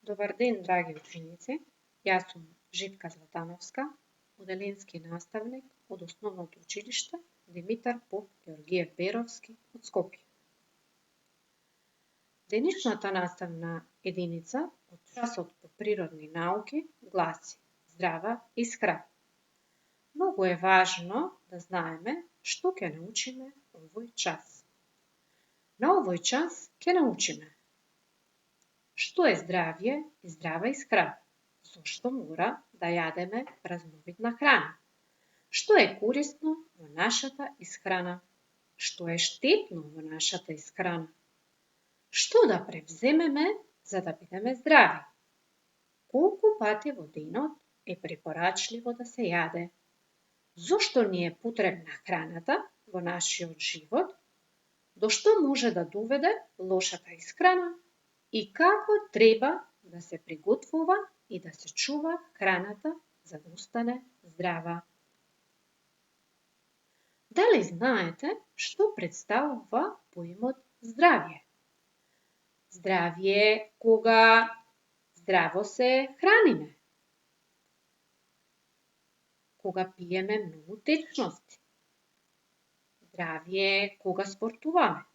Добар ден, драги ученици. Јас сум Живка Златановска, оделенски наставник од Основното училиште Димитар Поп Георгиев Беровски од Скопје. Денешната наставна единица од часот по природни науки гласи здрава исхрана. Многу е важно да знаеме што ќе научиме овој час. На овој час ќе научиме што е здравје и здрава исхрана, зошто мора да јадеме разновидна храна, што е корисно во нашата исхрана, што е штетно во нашата исхрана, што да превземеме за да бидеме здрави, колку пати во денот е препорачливо да се јаде, зошто ни е потребна храната во нашиот живот, до што може да доведе лошата исхрана и како треба да се приготвува и да се чува храната за да остане здрава. Дали знаете што представува поимот здравје? Здравје е кога здраво се храниме, кога пиеме многу течности. Здравје е кога спортуваме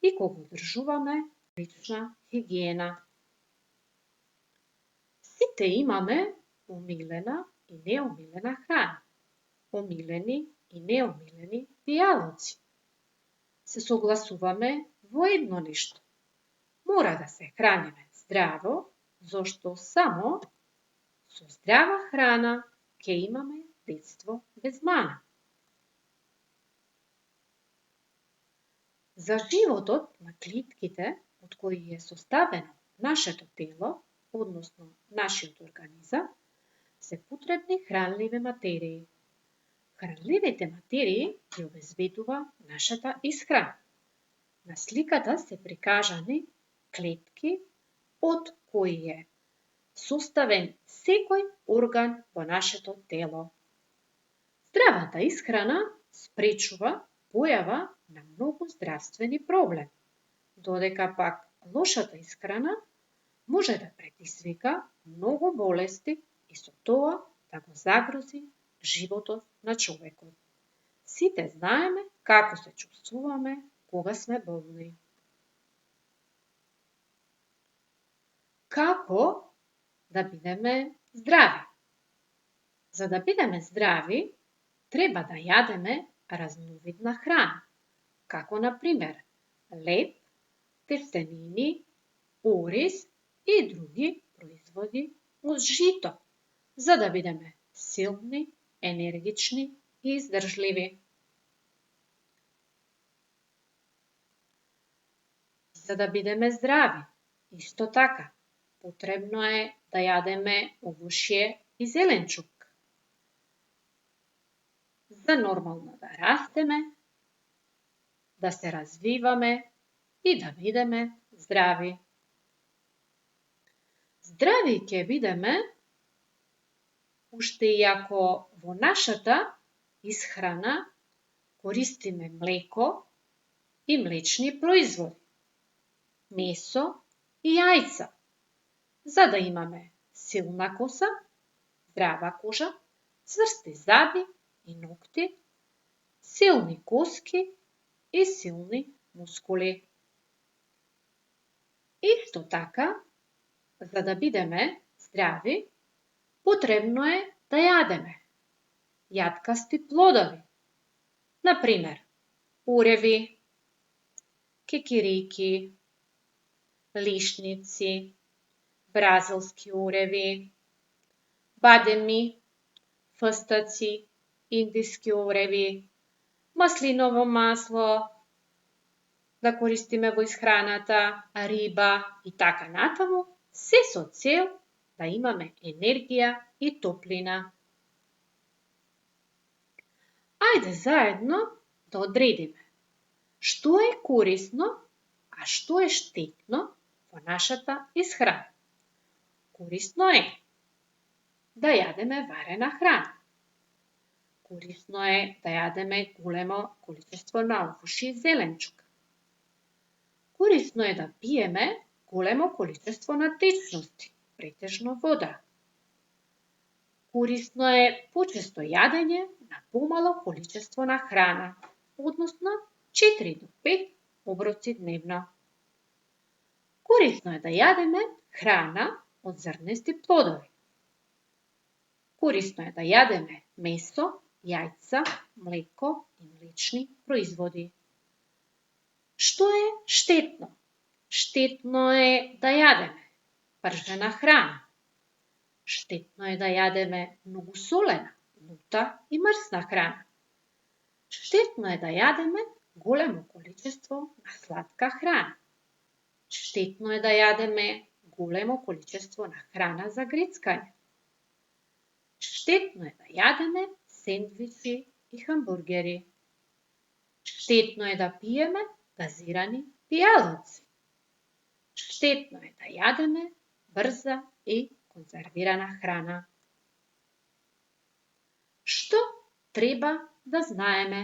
и кога одржуваме лична хигиена. Сите имаме омилена и неомилена храна, омилени и неомилени пијалаци. Се согласуваме во едно нешто. Мора да се храниме здраво, зошто само со здрава храна ќе имаме детство без мана. За животот на клетките од кои е составено нашето тело, односно нашиот организам, се потребни хранливи материи. Хранливите материи ги обезбедува нашата исхрана. На сликата се прикажани клетки од кои е составен секој орган во нашето тело. Здравата исхрана спречува појава на многу здравствени проблеми, додека пак лошата исхрана може да предизвика многу болести и со тоа да го загрози животот на човекот. Сите знаеме како се чувствуваме кога сме болни. Како да бидеме здрави? За да бидеме здрави, треба да јадеме разновидна храна, како на пример леб, тестенини, ориз и други производи од жито, за да бидеме силни, енергични и издржливи. За да бидеме здрави, исто така, потребно е да јадеме овошје и зеленчук. За нормално да растеме, да се развиваме и да бидеме здрави. Здрави ќе бидеме уште и ако во нашата исхрана користиме млеко и млечни производи, месо и јајца, за да имаме силна коса, здрава кожа, цврсти зъби и ногти, силни коски и силни мускули. Исто така, за да бидеме здрави, потребно е да јадеме јаткасти плодови, на пример, уреви, кекирики, лишници, бразилски уреви, бадеми, фстаци, индиски уреви, маслиново масло, да користиме во исхраната, риба и така натаму, се со цел да имаме енергија и топлина. Ајде заедно да одредиме што е корисно, а што е штетно во нашата исхрана. Корисно е да јадеме варена храна. Корисно е да јадеме големо количество на овошје и зеленчук. Корисно е да пиеме големо количество на течности, претежно вода. Корисно е почесто јадење на помало количество на храна, односно 4 до 5 оброци дневно. Корисно е да јадеме храна од зрнести плодови. Корисно е да јадеме месо, јајца, млеко и млечни производи. Што е штетно? Штетно е да јадеме пржена храна. Штетно е да јадеме многу солена, лута и мрсна храна. Штетно е да јадеме големо количество на сладка храна. Штетно е да јадеме големо количество на храна за грецкање. Штетно е да јадеме сендвичи и хамбургери. Штетно е да пиеме газирани пијалаци. Штетно е да јадеме брза и конзервирана храна. Што треба да знаеме?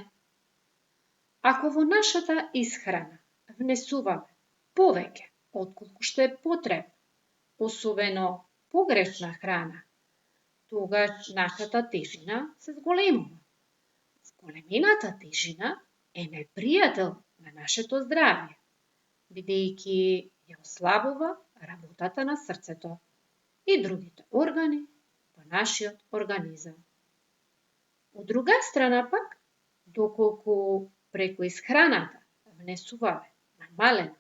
Ако во нашата исхрана внесуваме повеќе отколку што е потребно, особено погрешна храна, тогаш нашата тежина се зголемува. Зголемената тежина е непријател на нашето здравје, бидејќи ја ослабува работата на срцето и другите органи во нашиот организам. Од друга страна пак, доколку преку исхраната внесуваме намалено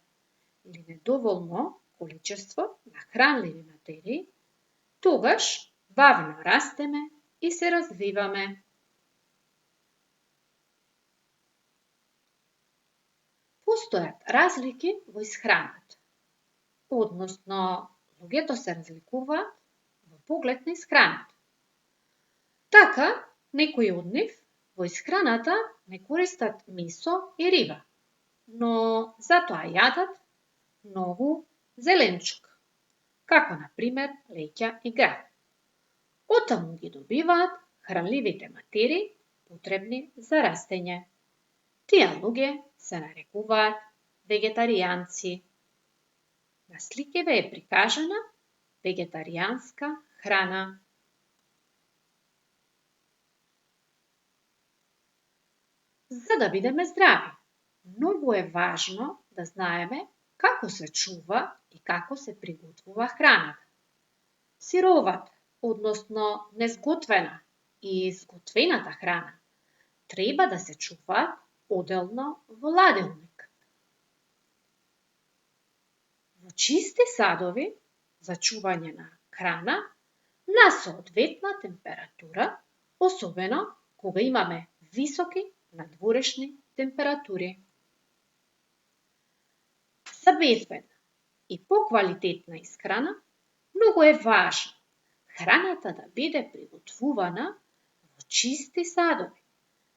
или недоволно количество на хранливи материи, тогаш бавно растеме и се развиваме. Постојат разлики во исхраната, односно луѓето се разликуваат во поглед на исхраната. Така, некои од нив во исхраната не користат месо и риба, но затоа јадат многу зеленчук, како на пример леќа и грах. Оттаму ги добиваат хранливите материи потребни за растење. Тие луѓе се нарекуваат вегетаријанци. На сликите е прикажана вегетаријанска храна. За да бидеме здрави, многу е важно да знаеме како се чува и како се приготвува храната. Сировата, односно незготвена и зготвената храна, треба да се чуваат оделно во ладилник. Во чисти садови за чување на храна на соодветна температура, особено кога имаме високи надворешни температури. За безбедна и поквалитетна исхрана многу е важно храната да биде приготвувана во чисти садови.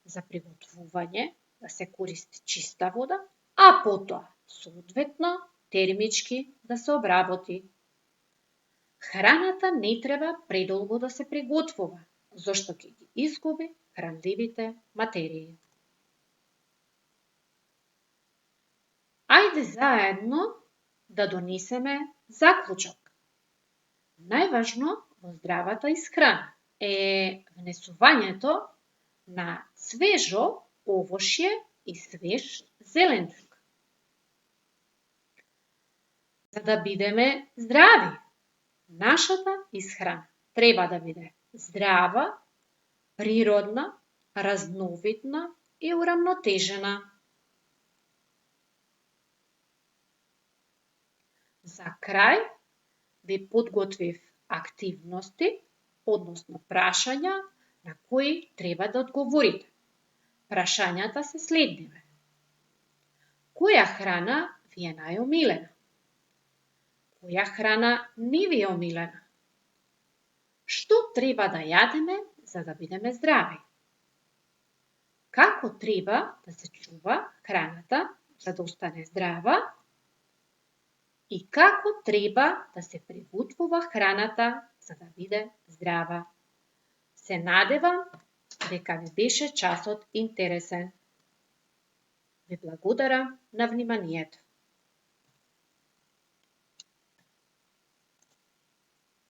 За приготвување да се користи чиста вода, а потоа соодветно термички да се обработи. Храната не треба предолго да се приготвува, зашто ќе ги изгуби хранливите материи. Ајде заедно да донесеме заклучок. Најважно во здравата исхрана е внесувањето на свежо овошје и свеж зеленчук. За да бидеме здрави, нашата исхрана треба да биде здрава, природна, разновидна и урамнотежена. За крај ви подготвив активности, односно прашања на кои треба да одговорите. Прашањата се следниве. Која храна ви е најомилена? Која храна не ви е омилена? Што треба да јадеме за да бидеме здрави? Како треба да се чува храната за да остане здрава? И како треба да се приготвува храната за да биде здрава? Се надевам дека ви беше часот интересен. Ви благодарам на вниманието.